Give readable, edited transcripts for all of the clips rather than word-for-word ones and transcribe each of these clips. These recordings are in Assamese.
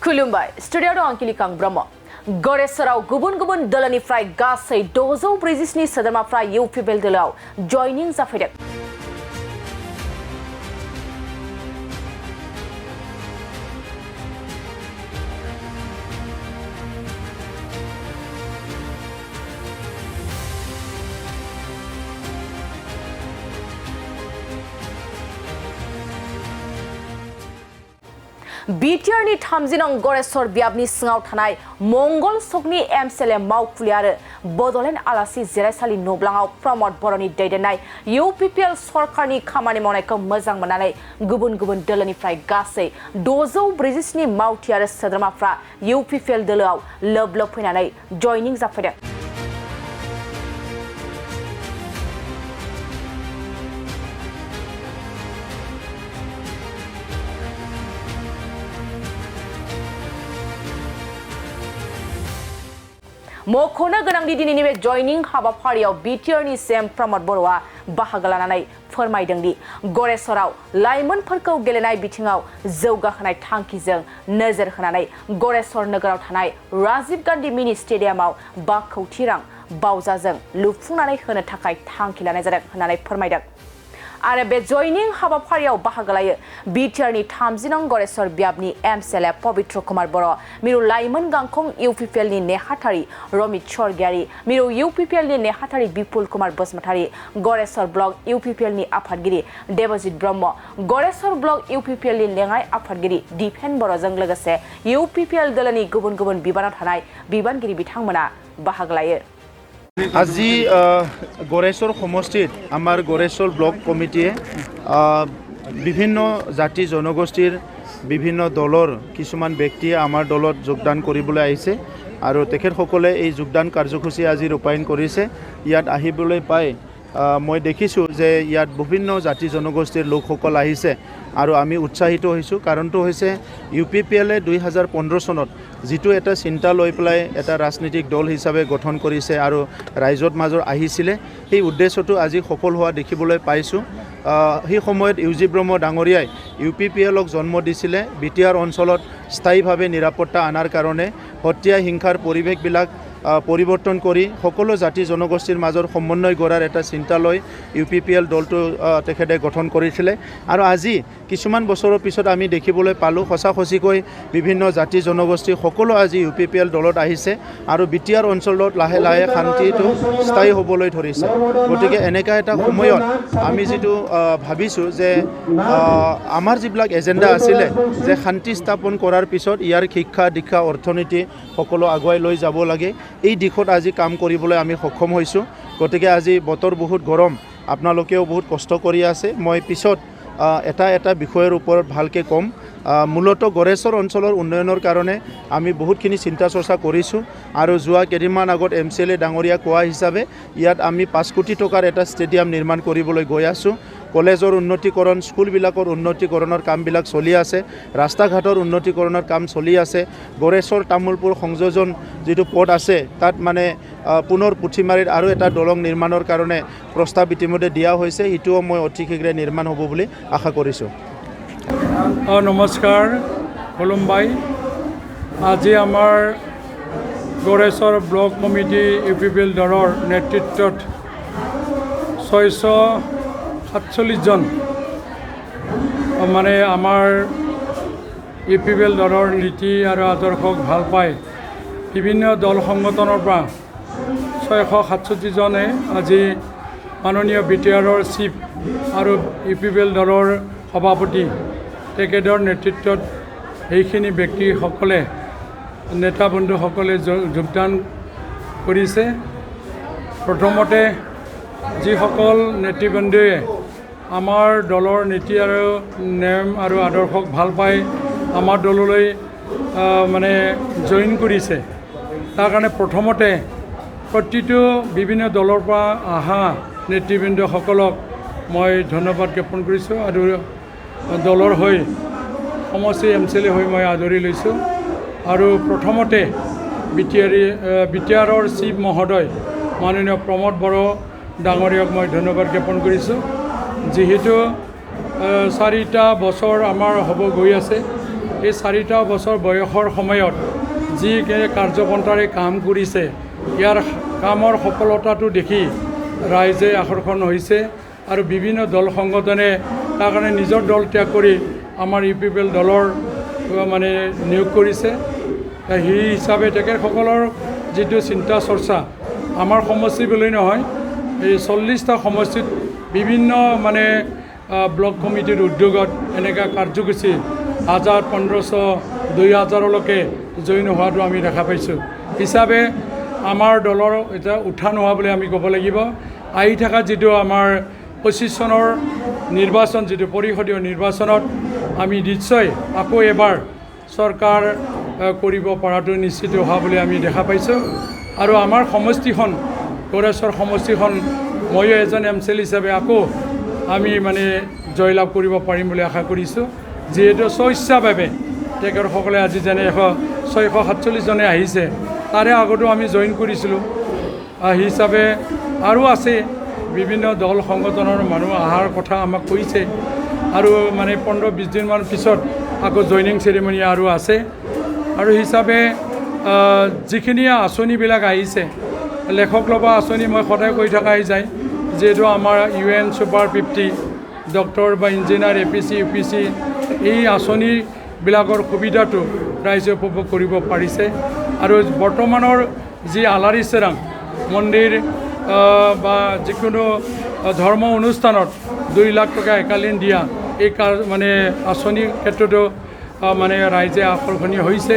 खुलुमबाय स्टुडियोआव दं आंकिलिकां ब्रह्म गरेसराव गुबुन गुबुन दोलोनिफ्राय गासै 647 सोद्रोमाफ्रा इउपिपिएल दोलोआव जयनिं जाफैदों। बिटिआरनि 30 नं गरेसर बियाबनि सिङाव थानाय मंगल सकनि एमसिएलए मावखुलि आरो बडलेण्ड आलासि जिरायसालि नब्लाङाव प्रमद बर'नि दैदेननाय इउपिपिएल सरकारनि खामानि मावनायखौ मोजां मोननानै गुबुन गुबुन दोलोनिफ्राय गासै 647 मावथि आरो सोद्रोमाफ्रा इउपिपिएल दोलोआव लोब लोब फैनानै जयनिं जाफैदों। मख'नो गोनांदि दिनैनि बे जयनिं हाबाफारियाव बिटिआरनि सीएम प्रमद बर'आ बाहागो लानानै फोरमायदों दि गरेसराव लाइमोनफोरखौ गेलेनाय बिथिङाव जौगाहोनाय थांखिजों नोजोर होनानै गरेसर नोगोराव थानाय राजीव गान्धी मिनि स्टेडियामाव 5 कौटि रां बावजाजों लुफुंनानै होनो थाखाय थांखि लानाय जादों होननानै फोरमायदों। आरो बे जयनिं हाबाफारियाव बाहागो लायो बिटिआरनि 30 नं गरेसर बियाबनि एमसिएलए पवित्र कुमार बर', मिरु लाइमोन गांखं इउपिपिएलनि नेहाथारि रमित स्वर्गियारि, मिरु इउपिपिएलनि नेहाथारि बिपुल कुमार बसुमतारी, गरेसर ब्लक इउपिपिएलनि आफादगिरि देबजित ब्रह्म, गरेसर ब्लक इउपिपिएलनि लेङाइ आफादगिरि दिपेन बर'जों लोगोसे इउपिपिएल दोलोनि गुबुन गुबुन बिबानाव थानाय बिबानगिरि बिथांमोना बाहागो लायो। আজি गरेसर समष्टित आमार गरेसर ब्लक कमिटिए विभिन्न जाति जनगोष्ठीर विभिन्न दलर किछुमान व्यक्तिये आमार दलत योगदान करिबोले आइছে आरो तेखेतসকলে এই যোগদান কাৰ্যসূচী আজি ৰূপায়ণ কৰিছে। ইয়াত আহিবলৈ পাই মই দেখিছো যে ইয়াত বিভিন্ন জাতি জনগোষ্ঠীৰ লোকসকল আহিছে আৰু আমি উৎসাহিত হৈছো। কাৰণটো হৈছে ইউপিপিএলে 2015 চনত যিটো এটা চিন্তা লৈ পেলাই এটা ৰাজনৈতিক দল হিচাপে গঠন কৰিছে আৰু ৰাইজৰ মাজৰ আহিছিলে, সেই উদ্দেশ্যটো আজি সফল হোৱা দেখিবলৈ পাইছো। সেই সময়ত ইউজি ব্ৰহ্ম ডাঙৰীয়াই ইউপিপিএলক জন্ম দিছিলে বিটিআৰ অঞ্চলত স্থায়ীভাৱে নিৰাপত্তা আনাৰ কাৰণে, হত্যা হিংসাৰ পৰিৱেশবিলাক পৰিৱৰ্তন কৰি সকলো জাতি জনগোষ্ঠীৰ মাজৰ সমন্বয় গঢ়াৰ এটা চিন্তা লৈ ইউপিপিএল দলটো তেখেতে গঠন কৰিছিলে। আৰু আজি কিছুমান বছৰৰ পিছত আমি দেখিবলৈ পালোঁ সঁচাসঁচিকৈ বিভিন্ন জাতি জনগোষ্ঠী সকলো আজি ইউপিপিএল দলত আহিছে আৰু বিটিআৰ অঞ্চলত লাহে লাহে শান্তিটো স্থায়ী হ'বলৈ ধৰিছে। গতিকে এনেকুৱা এটা সময়ত আমি যিটো ভাবিছোঁ যে আমাৰ যিবিলাক এজেণ্ডা আছিলে যে শান্তি স্থাপন কৰাৰ পিছত ইয়াৰ শিক্ষা দীক্ষা অৰ্থনীতি সকলো আগুৱাই লৈ যাব লাগে, এই দিশত আজি কাম কৰিবলৈ আমি সক্ষম হৈছোঁ। গতিকে আজি বতৰ বহুত গৰম, আপোনালোকেও বহুত কষ্ট কৰি আছে। মই পিছত এটা এটা বিষয়ৰ ওপৰত ভালকৈ ক'ম। মূলতঃ গড়েশ্বৰ অঞ্চলৰ উন্নয়নৰ কাৰণে আমি বহুতখিনি চিন্তা চৰ্চা কৰিছোঁ আৰু যোৱা কেইদিনমান আগত এমচিএলএ ডাঙৰীয়া কোৱা হিচাপে ইয়াত আমি 5 কোটি টকাৰ এটা ষ্টেডিয়াম নিৰ্মাণ কৰিবলৈ গৈ আছোঁ। কলেজৰ উন্নতিকৰণ, স্কুলবিলাকৰ উন্নতিকৰণৰ কামবিলাক চলি আছে, ৰাস্তা ঘাটৰ উন্নতিকৰণৰ কাম চলি আছে। গড়েশ্বৰ তামোলপুৰ সংযোজন যিটো পথ আছে তাত মানে পুনৰ পুথিমাৰীত আৰু এটা দলং নিৰ্মাণৰ কাৰণে প্ৰস্তাৱ ইতিমধ্যে দিয়া হৈছে, সেইটোও মই অতি শীঘ্ৰে নিৰ্মাণ হ'ব বুলি আশা কৰিছোঁ। নমস্কাৰ, খুলুমবাই। আজি আমাৰ গড়েশ্বৰ ব্লক কমিটি ইউপিপিএল দলৰ নেতৃত্বত 647 জন মানে আমাৰ ইউপিপিএল দলৰ নীতি আৰু আদৰ্শক ভাল পায় বিভিন্ন দল সংগঠনৰ পৰা 667 জনে আজি মাননীয় বিটিআৰৰ চিফ আৰু ইউপিপিএল দলৰ সভাপতি তেখেতৰ নেতৃত্বত এইখিনি ব্যক্তিসকলে নেতা বন্ধুসকলে যোগদান কৰিছে। প্ৰথমতে যিসকল নেতৃবৃন্দয়ে আমাৰ দলৰ নীতি আৰু নিয়ম আৰু আদৰ্শক ভাল পাই আমাৰ দললৈ মানে জইন কৰিছে, তাৰ কাৰণে প্ৰথমতে প্ৰতিটো বিভিন্ন দলৰ পৰা অহা নেতৃবৃন্দসকলক মই ধন্যবাদ জ্ঞাপন কৰিছোঁ আৰু দলৰ হৈ সমষ্টি এমচিএলএ হৈ মই আদৰি লৈছোঁ। আৰু প্ৰথমতে বিটিআৰৰ চিফ মহোদয় মাননীয় প্ৰমদ বড়ো ডাঙৰীয়াক মই ধন্যবাদ জ্ঞাপন কৰিছোঁ। যিহেতু 4টা বছৰ আমাৰ হ'ব গৈ আছে, এই 4টা বছৰ বয়সৰ সময়ত যি কাৰ্যপন্থাৰে কাম কৰিছে ইয়াৰ কামৰ সফলতাটো দেখি ৰাইজে আকৰ্ষণ হৈছে আৰু বিভিন্ন দল সংগঠনে তাৰ কাৰণে নিজৰ দল ত্যাগ কৰি আমাৰ UPPL দলৰ মানে নিয়োগ কৰিছে সেই হিচাপে তেখেতসকলৰ যিটো চিন্তা চৰ্চা আমাৰ সমষ্টি বুলি নহয় এই 40টা সমষ্টিত বিভিন্ন মানে ব্লক কমিটিৰ উদ্যোগত এনেকুৱা কাৰ্যসূচী 1000, 1500, 2000লৈকে জইন হোৱাটো আমি দেখা পাইছোঁ হিচাপে আমাৰ দলৰ এটা উত্থান হোৱা বুলি আমি ক'ব লাগিব আহি থকা যিটো আমাৰ 25 চনৰ নিৰ্বাচন যিটো পৰিষদীয় নিৰ্বাচনত আমি নিশ্চয় আকৌ এবাৰ চৰকাৰ কৰিব পৰাটো নিশ্চিত হোৱা বুলি আমি দেখা পাইছোঁ আৰু আমাৰ সমষ্টিখন গড়েশ্বৰ সমষ্টিখন ময়ো এজন MCL হিচাপে আকৌ আমি মানে জয়লাভ কৰিব পাৰিম বুলি আশা কৰিছোঁ যিহেতু স্বেচ্ছাভাৱে তেখেতসকলে আজি যেনে 647 জনে আহিছে তাৰে আগতো আমি জইন কৰিছিলোঁ হিচাপে আৰু আছে বিভিন্ন দল সংগঠনৰ মানুহ অহাৰ কথা আমাক কৈছে আৰু মানে 15-20 দিনমান পিছত আকৌ জইনিং চেৰিমনি আৰু আছে আৰু হিচাপে যিখিনি আঁচনিবিলাক আহিছে লেখক ল'বা আঁচনি মই সদায় কৈ থকাই যায় যিহেতু আমাৰ UN Super 50 ডক্টৰ বা ইঞ্জিনিয়াৰ APC UPC এই আঁচনিবিলাকৰ সুবিধাটো ৰাইজে উপভোগ কৰিব পাৰিছে আৰু বৰ্তমানৰ যি আলাৰিছেৰাং মন্দিৰ বা যিকোনো ধৰ্ম অনুষ্ঠানত 2 লাখ টকা একালীন দিয়া এই মানে আঁচনিৰ ক্ষেত্ৰতো মানে ৰাইজে আকৰ্ষণীয় হৈছে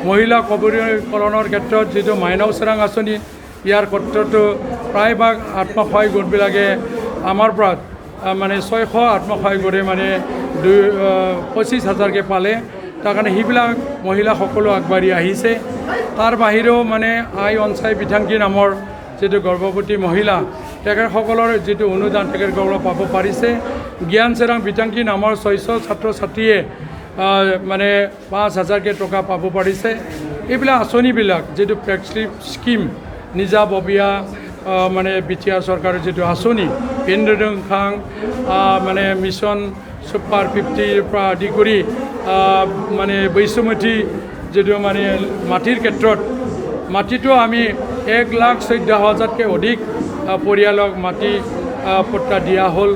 মহিলা সবলীকৰণৰ ক্ষেত্ৰত যিটো মাইনাও চেৰাং আঁচনি ইয়াৰ ক্ষেত্ৰতো প্ৰায়ভাগ আত্মসহায়ক গোটবিলাকে আমাৰ পৰা মানে 600 আত্মসহায়ক গোটে মানে 25,000কে পালে তাৰ কাৰণে সেইবিলাক মহিলা সকলো আগবাঢ়ি আহিছে তাৰ বাহিৰেও মানে আই অঞ্চাই বিধাংকী নামৰ যিটো গৰ্ভৱতী মহিলা তেখেতসকলৰ যিটো অনুদান তেখেতসকলে পাব পাৰিছে জ্ঞান চেৰাং বিধাংকী নামৰ 600 ছাত্ৰ ছাত্ৰীয়ে মানে 5,000কে টকা পাব পাৰিছে এইবিলাক আঁচনিবিলাক যিটো ফ্লেগশ্বিপ স্কিম নিজাববীয়া মানে BTR চৰকাৰৰ যিটো আঁচনি পেণ্ডুং খাং মানে মিছন Super 50ৰ পৰা আদি কৰি মানে বৈষ্ণমতী যিটো মানে মাটিৰ ক্ষেত্ৰত মাটিটো আমি 1,14,000তকৈ অধিক পৰিয়ালক মাটি পট্টা দিয়া হ'ল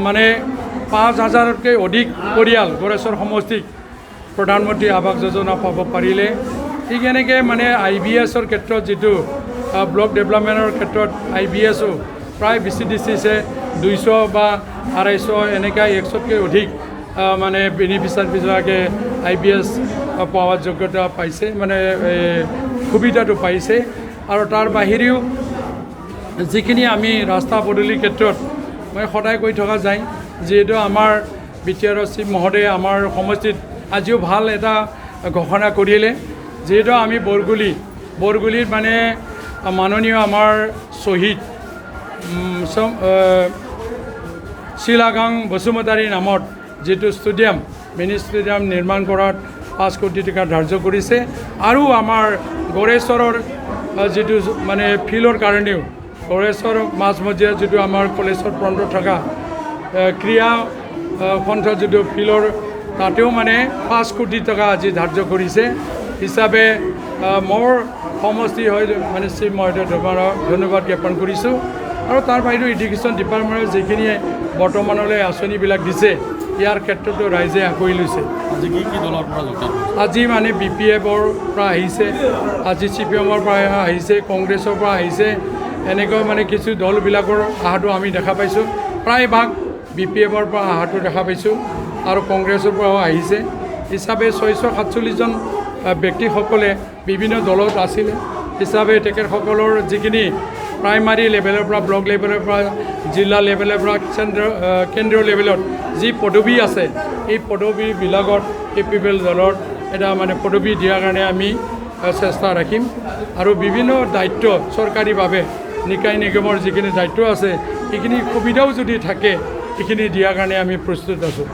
মানে 5,000তকৈ অধিক পৰিয়াল গড়েশ্বৰ সমষ্টিক প্ৰধানমন্ত্ৰী আৱাস যোজনা পাব পাৰিলে ঠিক এনেকৈ মানে IBSৰ ক্ষেত্ৰত যিটো ব্লক ডেভেলপমেণ্টৰ ক্ষেত্ৰত IBSো প্ৰায় বেছি দিছে 200 বা 250 এনেকৈ 100তকৈ অধিক মানে বেনিফিচিয়াৰীবিলাকে IBS পোৱাৰ যোগ্যতা পাইছে মানে সুবিধাটো পাইছে আৰু তাৰ বাহিৰেও যিখিনি আমি ৰাস্তা পদূলিৰ ক্ষেত্ৰত মই সদায় কৈ থকা যায় যিহেতু আমাৰ BTR চিফ মহোদয়ে আমাৰ সমষ্টিত আজিও ভাল এটা ঘোষণা কৰিলে যিহেতু আমি বৰগুলিত মানে মাননীয় আমাৰ শ্বহীদ শিলাগাং বসুমতাৰী নামত যিটো ষ্টেডিয়াম মিনি ষ্টেডিয়াম নিৰ্মাণ কৰাত 5 কোটি টকা ধাৰ্য কৰিছে আৰু আমাৰ গড়েশ্বৰৰ যিটো মানে ফিল্ডৰ কাৰণেও গড়েশ্বৰ মাজমজিয়া যিটো আমাৰ কলেজৰ ফ্ৰণ্টত থকা ক্ৰীড়া সন্থা যিটো ফিল্ডৰ তাতেও মানে 5 কোটি টকা আজি ধাৰ্য কৰিছে হিচাপে মোৰ সমষ্টি হয় মানে চিফ মহোদয় ধন্যবাদ জ্ঞাপন কৰিছোঁ আৰু তাৰ বাহিৰেও এডুকেশ্যন ডিপাৰ্টমেণ্টৰ যিখিনিয়ে বৰ্তমানলৈ আঁচনিবিলাক দিছে ইয়াৰ ক্ষেত্ৰতো ৰাইজে আঁকোৱালি লৈছে আজি কি দলৰ পৰা যোগদান আজি মানে BPFৰ পৰা আহিছে আজি CPMৰ পৰা আহিছে কংগ্ৰেছৰ পৰা আহিছে এনেকৈ মানে কিছু দলবিলাকৰ অহাটো আমি দেখা পাইছোঁ প্ৰায়ভাগ BPFৰ পৰা অহাটো দেখা পাইছোঁ আৰু কংগ্ৰেছৰ পৰাও আহিছে হিচাপে 647 জন ব্যক্তিসকলে বিভিন্ন দলত আছিলে হিচাপে তেখেতসকলৰ যিখিনি প্ৰাইমাৰী লেভেলৰ পৰা ব্লক লেভেলৰ পৰা জিলা লেভেলৰ পৰা কেন্দ্ৰীয় লেভেলত যি পদবী আছে এই পদবীবিলাকত UPPL দলৰ এটা মানে পদবী দিয়াৰ কাৰণে আমি চেষ্টা ৰাখিম আৰু বিভিন্ন দায়িত্ব চৰকাৰীভাৱে নিকায় নিগমৰ যিখিনি দায়িত্ব আছে সেইখিনি সুবিধাও যদি থাকে এইখিনি দিয়াৰ কাৰণে আমি প্ৰস্তুত আছোঁ